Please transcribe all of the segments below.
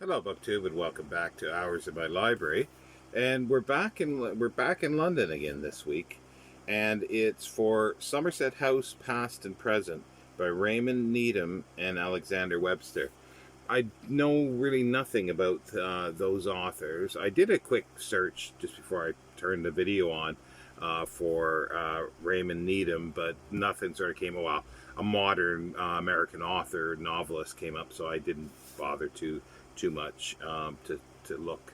Hello, BookTube, and welcome back to Hours in My Library. And we're back in London again this week, and it's for Somerset House, Past and Present by Raymond, Needham, and Alexander Webster. I know really nothing about those authors. I did a quick search just before I turned the video on for Raymond Needham, but nothing sort of came. Well, a modern American author novelist came up, so I didn't bother too much to look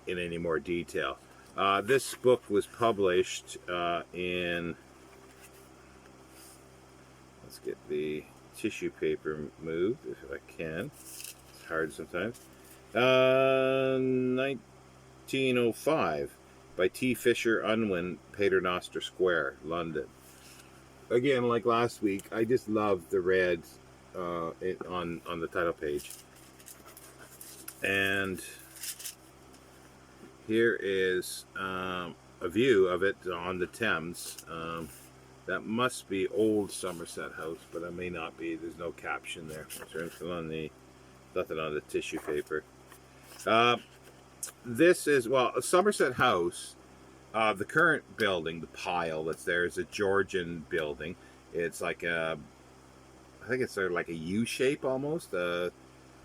in any more detail. This book was published in. Let's get the tissue paper moved if I can. It's hard sometimes. 1905 by T. Fisher Unwin, Paternoster Square, London. Again, like last week, I just love the red on the title page. And here is a view of it on the Thames. That must be old Somerset House, but it may not be. There's no caption there. There's nothing on the tissue paper. This is, well, Somerset House. The current building, the pile that's there, is a Georgian building. It's like I think it's sort of like a U shape almost.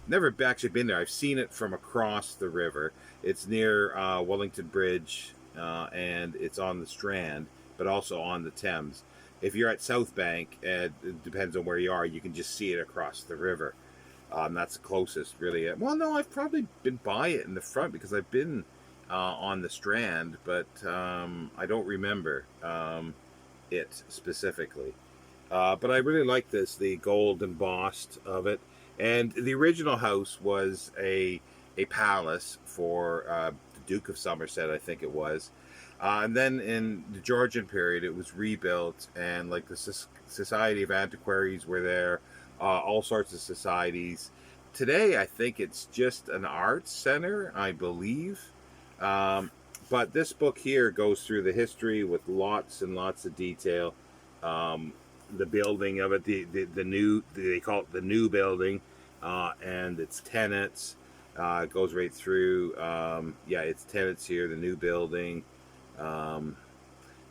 Never actually been there. I've seen it from across the river. It's near Wellington Bridge, and it's on the Strand, but also on the Thames. If you're at South Bank, it depends on where you are, you can just see it across the river. That's the closest, really. Well, no, I've probably been by it in the front because I've been on the Strand, but I don't remember it specifically. But I really like this, the gold embossed of it. And the original house was a palace for the Duke of Somerset, I think it was. And then in the Georgian period, it was rebuilt, and like the Society of Antiquaries were there, all sorts of societies. Today, I think it's just an arts center, I believe. Um, but this book here goes through the history with lots and lots of detail. Um, the building of it, the new, they call it the new building, and its tenants. It goes right through. Yeah, its tenants here, the new building. Um,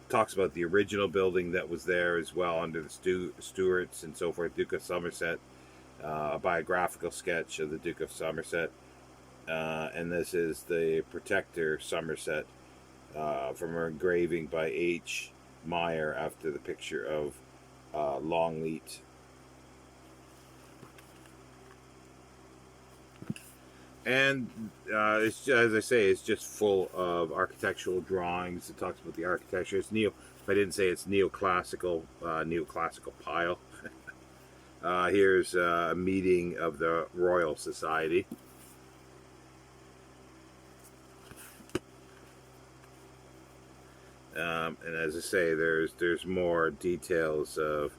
Talks about the original building that was there as well under the Stuarts and so forth. Duke of Somerset, a biographical sketch of the Duke of Somerset. And this is the Protector Somerset from an engraving by H. Meyer after the picture of Longleat. And it's, as I say, it's just full of architectural drawings. It talks about the architecture. It's neo. If I didn't say it's neoclassical pile. Here's a meeting of the Royal Society. And as I say, there's more details of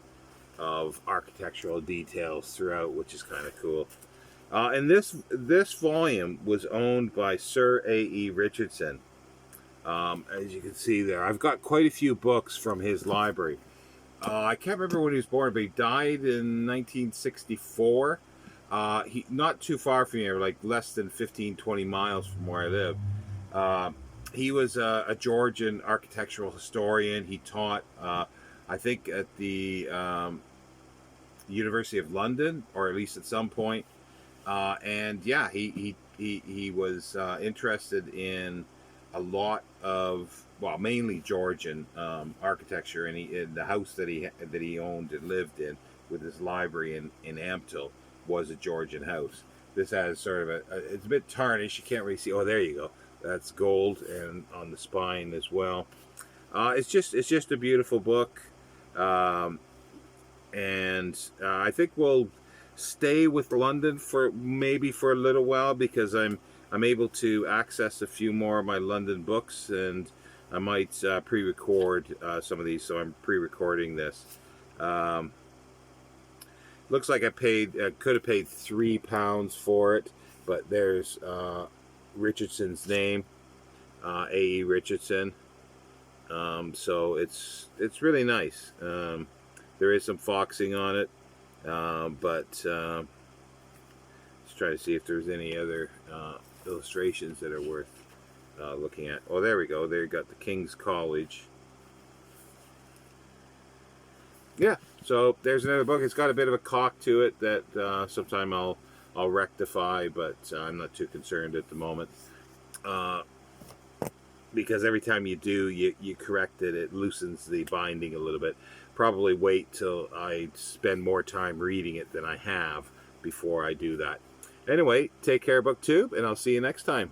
architectural details throughout, which is kind of cool. And this volume was owned by Sir A.E. Richardson. As you can see there, I've got quite a few books from his library. I can't remember when he was born, but he died in 1964. He not too far from here, like less than 15-20 miles from where I live. Uh, he was a Georgian architectural historian. He taught, I think, at the University of London, or at least at some point. And yeah, he was interested in a lot of, well, mainly Georgian architecture, and in the house that he owned and lived in with his library in Ampthill was a Georgian house. This has sort of it's a bit tarnished. You can't really see. Oh, there you go. That's gold, and on the spine as well. It's just a beautiful book, um, and I think we'll stay with London for maybe for a little while because I'm able to access a few more of my London books, and I might pre-record some of these. So I'm pre-recording this. Um, Looks like I could have paid £3 for it, but there's Richardson's name, A.E. Richardson. So it's really nice. There is some foxing on it, but it's try to see if there's any other illustrations that are worth looking at. Oh, there we go. There you got the King's College. Yeah, so there's another book. It's got a bit of a cock to it that sometime I'll rectify, but I'm not too concerned at the moment. Because every time you do, you correct it, it loosens the binding a little bit. Probably wait till I spend more time reading it than I have before I do that. Anyway, take care, BookTube, and I'll see you next time.